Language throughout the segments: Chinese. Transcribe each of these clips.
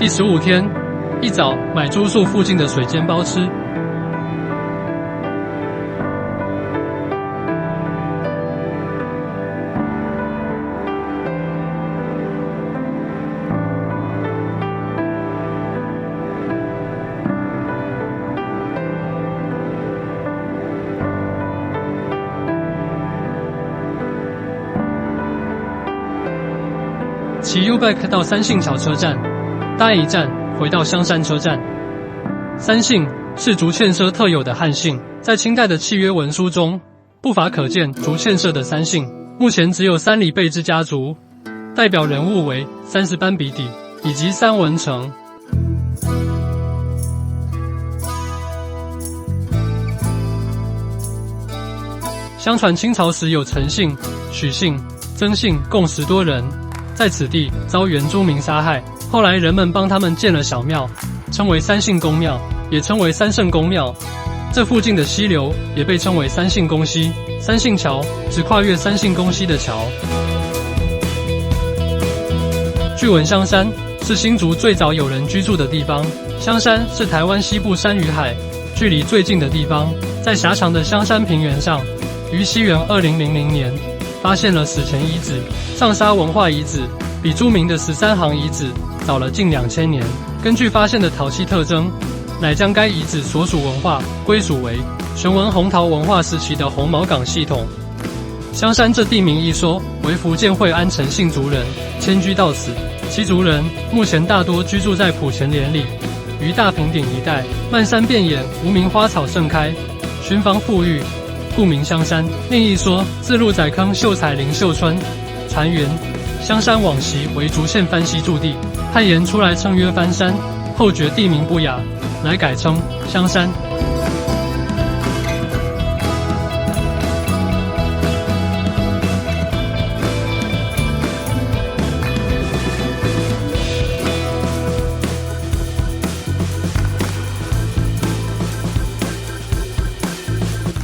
第15天，一早买住宿附近的水煎包吃。骑 U-Bike 到三信桥车站，搭一站回到香山车站。三信是竹堑社特有的汉姓，在清代的契约文书中不乏可见竹堑社的三姓。目前只有三里贝之家族，代表人物为30班比底以及三文成。相传清朝时有陈姓、许姓、曾姓共10多人，在此地遭原住民杀害，后来人们帮他们建了小庙，称为三姓公庙，也称为三圣公庙。这附近的溪流也被称为三姓公溪。三姓桥指跨越三姓公溪的桥。据闻香山是新竹最早有人居住的地方，香山是台湾西部山与海距离最近的地方，在狭长的香山平原上，于西元2000年发现了史前遗址上沙文化遗址，比著名的13行遗址早了近2000年。根据发现的陶器特征，乃将该遗址所属文化归属为玄文红陶文化时期的红毛港系统。香山这地名一说为福建惠安陈姓族人迁居到此，其族人目前大多居住在埔前连里于大平顶一带，漫山遍野无名花草盛开，寻芳富裕，故名香山。另一说自鹿仔坑秀才林秀春传言香山往昔为竹堑番溪驻地，汉言出来称曰番山，后觉地名不雅，乃改称香山。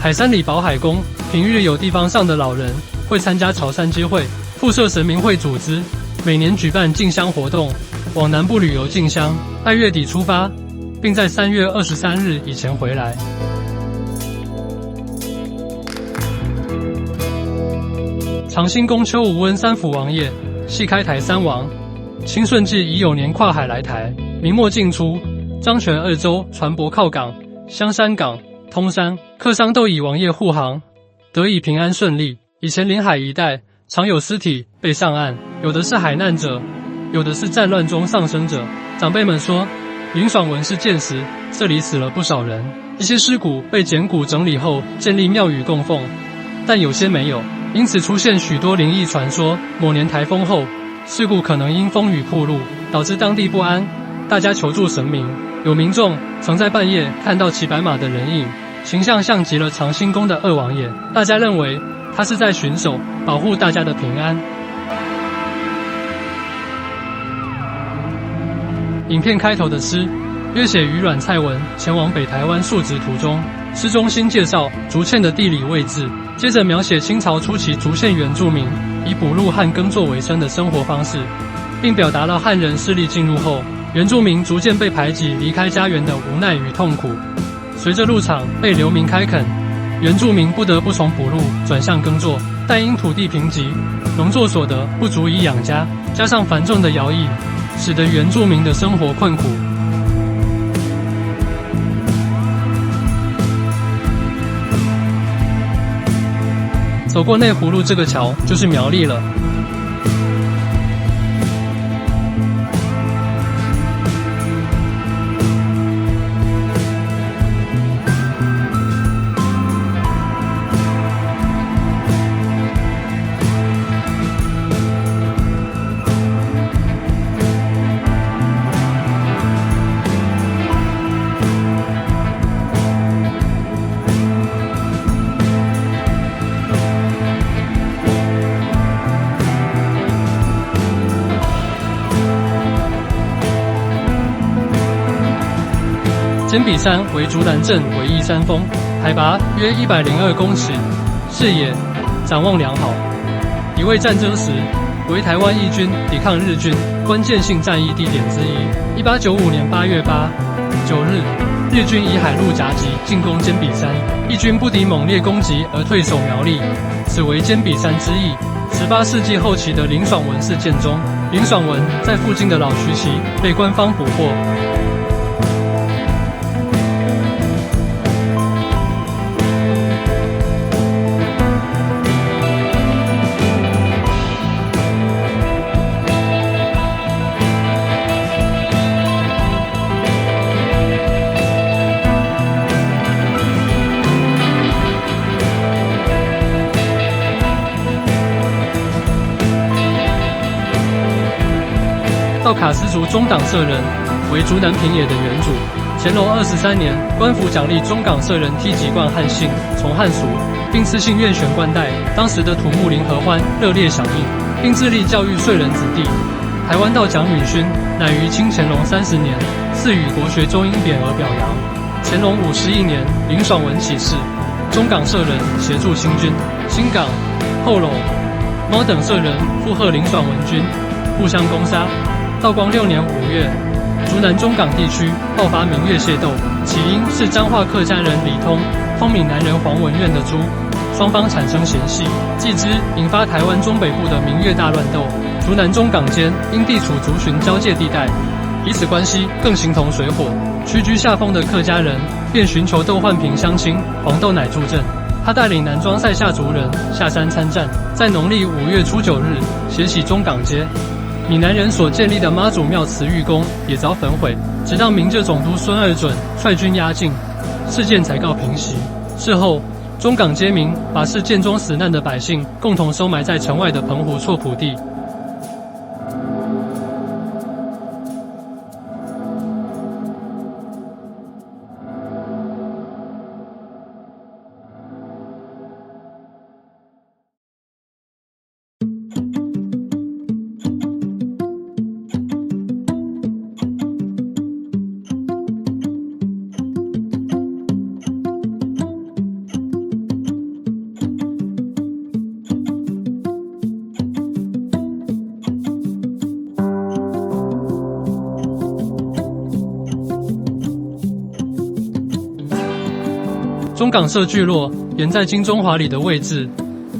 海山里宝海宫平日有地方上的老人会参加潮汕街会，附设神明会组织，每年举办进香活动，往南部旅游进香，2月底出发，并在3月23日以前回来。长兴宫邱无温三府王爷系开台三王，清顺治已有年跨海来台，明末进出漳泉2州船舶靠港，香山港、通山客商都以王爷护航，得以平安顺利。以前临海一带常有尸体被上岸，有的是海难者，有的是战乱中丧生者。长辈们说，林爽文是剑时，这里死了不少人。一些尸骨被捡骨整理后建立庙宇供奉，但有些没有，因此出现许多灵异传说。某年台风后，事故可能因风雨暴露，导致当地不安，大家求助神明。有民众曾在半夜看到骑白马的人影，形象像极了长兴宫的二王爷，大家认为他是在巡守，保护大家的平安。影片开头的诗约写于阮蔡文前往北台湾述职途中，诗中先介绍竹堑的地理位置，接着描写清朝初期竹堑原住民以捕鹿和耕作为生的生活方式，并表达了汉人势力进入后，原住民逐渐被排挤离开家园的无奈与痛苦。随着鹿场被流民开垦，原住民不得不从捕鹿转向耕作，但因土地贫瘠，农作所得不足以养家，加上繁重的徭役，使得原住民的生活困苦。走过内湖路这个桥，就是苗栗了。尖笔山为竹南镇唯一山峰，海拔约102公尺，视野展望良好。一位战争时为台湾义军抵抗日军关键性战役地点之一。1895年8月9日，日军以海陆夹击进攻坚比山，义军不敌猛烈攻击而退守苗栗，此为坚比山之役。18世纪后期的林爽文事件中，林爽文在附近的老徐旗被官方捕获。道卡斯族中港社人为竹南平野的原主。乾隆23年，官府奖励中港社人梯级冠汉姓，从汉俗，并赐姓院选冠带。当时的土木林合欢热烈响应，并致力教育税人子弟。台湾道蒋允勋乃于清乾隆30年赐予国学中英匾额表扬。乾隆51年，林爽文起事，中港社人协助清军，新港、后龙、猫等社人附和林爽文军，互相攻杀。道光6年5月，竹南中港地区爆发民越械斗，起因是彰化客家人李通闽南人黄文苑的猪，双方产生嫌隙，继之引发台湾中北部的民越大乱斗。竹南中港间因地处族群交界地带，彼此关系更形同水火。屈居下风的客家人便寻求窦焕平乡亲黄豆乃助阵，他带领南庄塞夏族人下山参战，在农历5月初9日血洗中港街。闽南人所建立的妈祖庙慈玉宫也遭焚毁，直到明浙总督孙二准率军压境，事件才告平息。事后，中港街民把事件中死难的百姓共同收埋在城外的澎湖错埔地。中港社聚落原在金中华里的位置，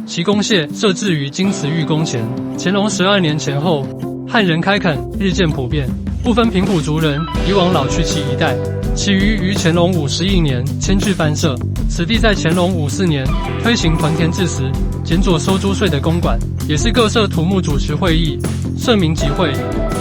其公廨设置于金慈玉宫前。乾隆12年前后，汉人开垦日渐普遍，部分平埔族人移往老区其一带，其余于乾隆51年迁至藩社。此地在乾隆54年推行屯田制时，减佐收租税的公馆，也是各社土木主持会议、社民集会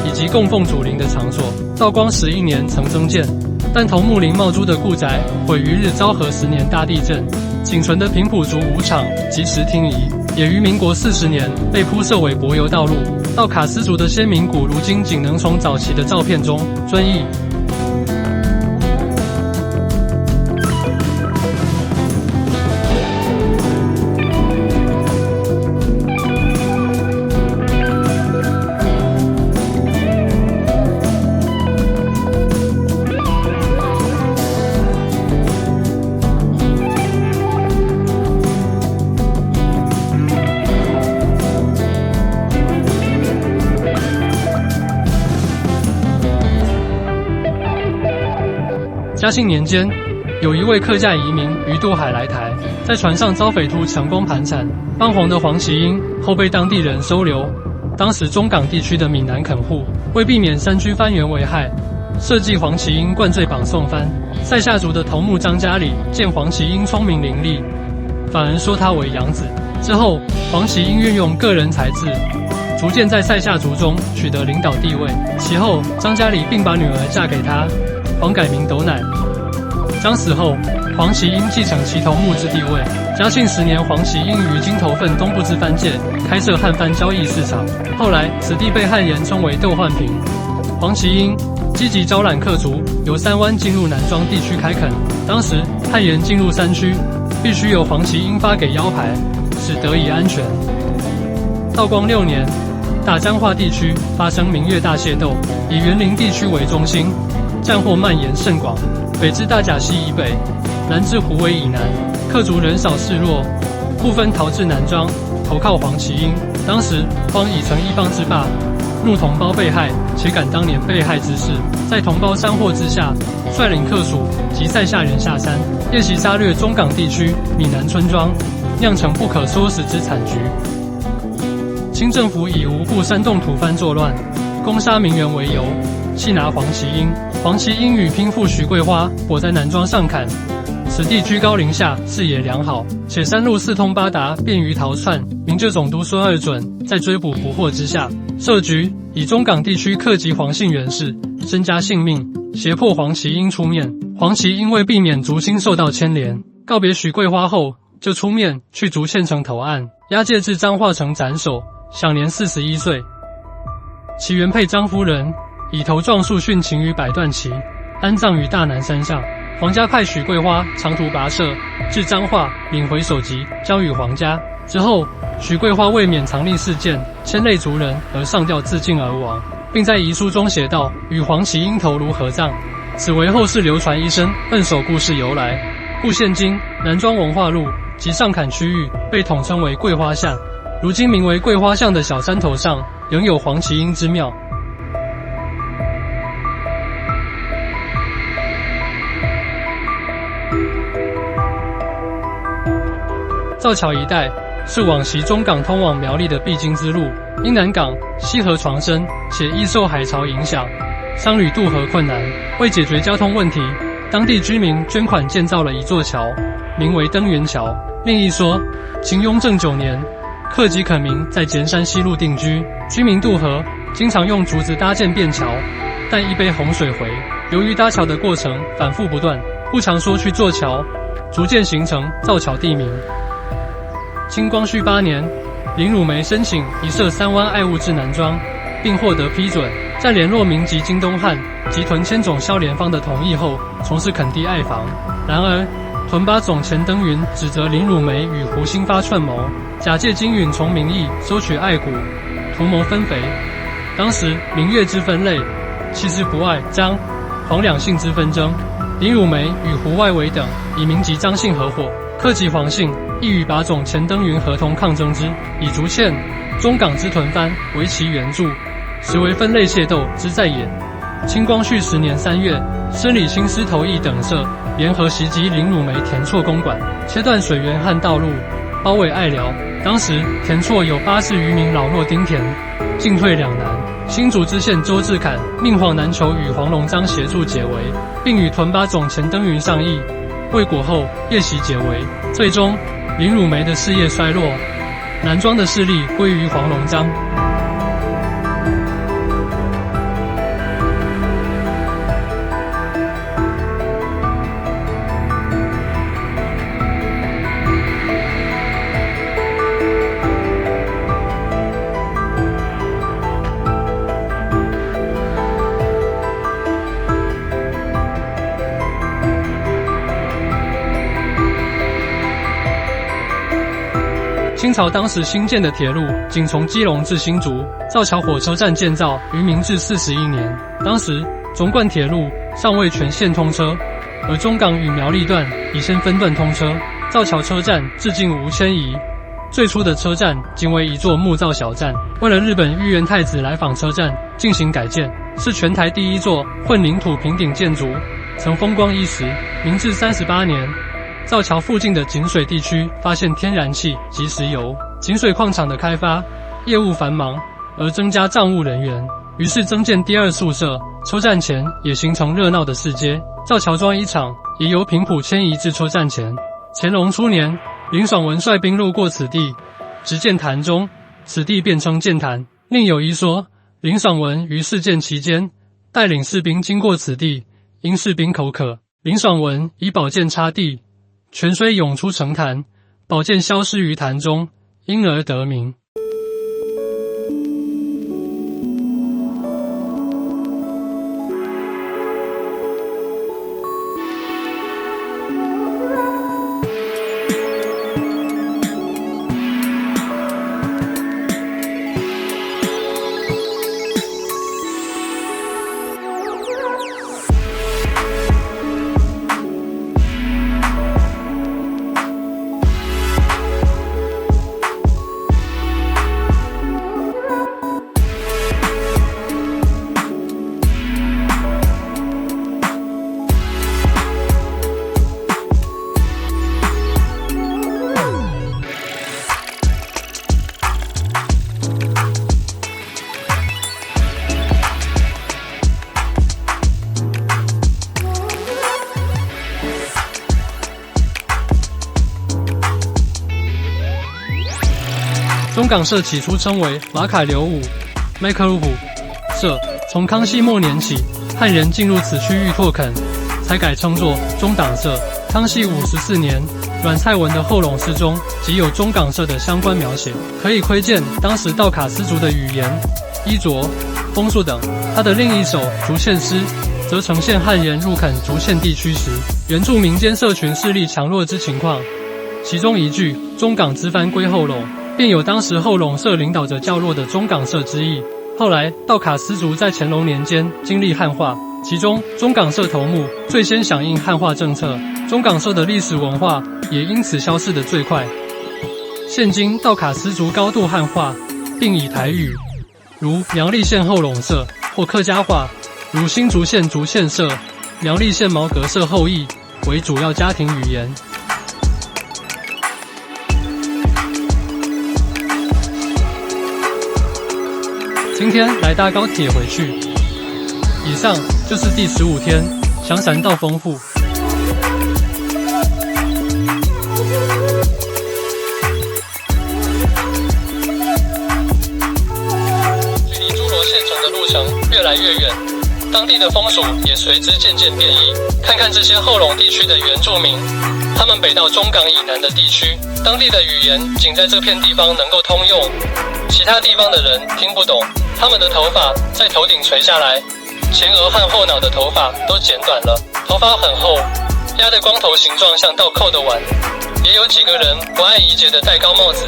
以及供奉祖灵的场所。道光11年曾增建，但头目林茂珠的故宅毁于日昭和10年大地震，仅存的平埔族武场及时厅移，也于民国40年被铺设为柏油道路。道卡斯族的先民骨如今仅能从早期的照片中遵义。嘉庆年间，有一位客家移民于渡海来台，在船上遭匪徒强攻盘缠，帮黄的黄旗英后被当地人收留。当时中港地区的闽南垦户为避免山居番员危害，设计黄旗英灌醉绑送番。塞夏族的头目张家里见黄旗英聪明伶俐，反而说他为养子。之后，黄旗英运用个人才智，逐渐在塞夏族中取得领导地位。其后，张家里并把女儿嫁给他。黄改名斗乃。张死后，黄旗英继承其头目之地位。嘉庆10年，黄旗英于金头份东部之番界开设汉番交易市场，后来此地被汉人称为窦焕平。黄旗英积极招揽客族由三湾进入南庄地区开垦，当时汉人进入山区，必须由黄旗英发给腰牌，使得以安全。道光6年，大彰化地区发生民越大械斗，以园林地区为中心，战祸蔓延甚广，北至大甲溪以北，南至虎尾以南，客族人少势弱，部分逃至南庄，投靠黄旗英。当时荒已成一方之霸，怒同胞被害，且感当年被害之事，在同胞山祸之下，率领客属及塞下人下山，夜袭杀掠中港地区闽南村庄，酿成不可收拾之惨局。清政府以无故煽动土藩作乱，攻杀民园为由，弃拿黄旗英。黄旗英与拼父徐桂花躲在南庄上坎，此地居高临下，视野良好，且山路四通八达，便于逃窜。明浙总督孙二准在追捕不获之下，设局以中港地区客籍黄姓人士身家性命，胁迫黄旗英出面。黄旗因为避免竹青受到牵连，告别许桂花后，就出面去竹堑城投案，押解至彰化城斩首，享年41岁。其原配张夫人以头撞树殉情于百段旗，安葬于大南山上。皇家派许桂花长途跋涉至彰化，领回首级，交予皇家。之后，许桂花为免藏匿事件，牵累族人而上吊自尽而亡，并在遗书中写道：“与黄旗英头颅合葬。”此为后世流传一生扼守故事由来。故现今南庄文化路及上坎区域被统称为桂花巷，如今名为桂花巷的小山头上，仍有黄旗英之庙。造桥一带是往昔中港通往苗栗的必经之路，因南港溪河床深，且易受海潮影响，商旅渡河困难。为解决交通问题，当地居民捐款建造了一座桥，名为登元桥。另一说，清雍正9年，客籍垦民在犍山西路定居，居民渡河经常用竹子搭建便桥，但一杯洪水回。由于搭桥的过程反复不断，不常说去做桥，逐渐形成造桥地名。清光绪8年，林汝梅申请移设3湾爱物至南庄，并获得批准。在联络民籍金东汉及屯迁总萧连芳的同意后，从事垦地爱房。然而，屯巴总钱登云指责林汝梅与胡兴发串谋，假借金允从名义收取爱股，图谋分肥。当时明月之分类，其实不外张、黄两姓之纷争。林汝梅与胡外围等以民籍张姓合伙，客籍黄姓亦与把总钱登云合同抗争之，以竹堑、中港之屯藩为其援助，实为分类械斗之在也。清光绪10年3月，司礼兴师头义等社联合袭击林汝梅田厝公馆，切断水源和道路，包围爱寮。当时田厝有80余名老弱丁田，进退两难。新竹知县周志侃命黄南求与黄龙章协助解围，并与屯巴总钱登云商议，未果后夜袭解围。最终林汝梅的事业衰落，南庄的势力归于黄龙章。清朝当时新建的铁路仅从基隆至新竹，造桥火车站建造于明治41年。当时纵贯铁路尚未全线通车，而中港与苗栗段已先分段通车。造桥车站至今无迁移，最初的车站仅为一座木造小站，为了日本御园太子来访车站进行改建，是全台第一座混凝土平顶建筑，曾风光一时。明治38年，造桥附近的井水地区发现天然气及石油，井水矿场的开发业务繁忙，而增加账务人员，于是增建第2宿舍。车站前也形成热闹的市街，造桥庄一厂也由平埔迁移至车站前。乾隆初年，林爽文率兵路过此地，直见潭中，此地便称剑潭。另有一说，林爽文于事件期间带领士兵经过此地，因士兵口渴，林爽文以宝剑插地，泉水涌出澄潭，宝剑消失于潭中，因而得名。中港社起初称为马凯流伍 （Makeruhu） 社，从康熙末年起，汉人进入此区域拓垦，才改称作中党社。康熙54年，阮蔡文的《后垄诗》中即有中港社的相关描写，可以窥见当时道卡斯族的语言、衣着、风俗等。他的另一首《竹堑诗》则呈现汉人入垦竹堑地区时，原住民间社群势力强弱之情况。其中一句“中港之藩归后垄”，便有当时后垄社领导者较弱的中港社之意。后来，道卡斯族在乾隆年间经历汉化，其中中港社头目最先响应汉化政策，中港社的历史文化也因此消逝得最快。现今道卡斯族高度汉化，并以台语，如苗栗县后垄社，或客家话，如新竹县竹堑社、苗栗县毛格社后裔为主要家庭语言。今天来搭高铁回去。以上就是第15天，香山道丰富。距离诸罗县城的路程越来越远，当地的风俗也随之渐渐变异。看看这些后垄地区的原住民，他们北到中港以南的地区，当地的语言仅在这片地方能够通用，其他地方的人听不懂。他们的头发在头顶垂下来，前额和后脑的头发都剪短了，头发很厚，压的光头形状像倒扣的碗。也有几个人不按仪节的戴高帽子，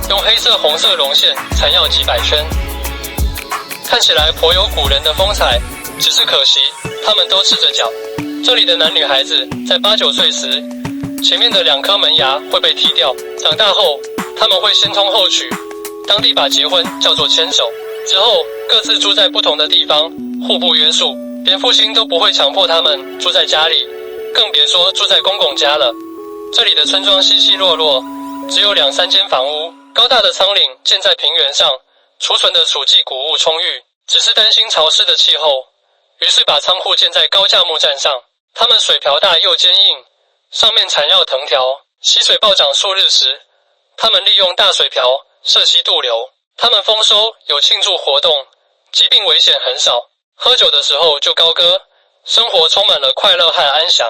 用黑色红色绒线缠绕几百圈，看起来颇有古人的风采。只是可惜他们都赤着脚。这里的男女孩子在8、9岁时，前面的2颗门牙会被剃掉，长大后他们会先通后娶，当地把结婚叫做牵手，之后各自住在不同的地方，互不约束，连父亲都不会强迫他们住在家里，更别说住在公公家了。这里的村庄稀稀落落，只有2、3间房屋，高大的仓岭建在平原上，储存的属稷谷物充裕，只是担心潮湿的气候，于是把仓库建在高架木栈上。它们水瓢大又坚硬，上面缠绕藤条，溪水暴涨数日时，他们利用大水瓢涉溪渡流。他们丰收有庆祝活动，疾病危险很少，喝酒的时候就高歌，生活充满了快乐和安详。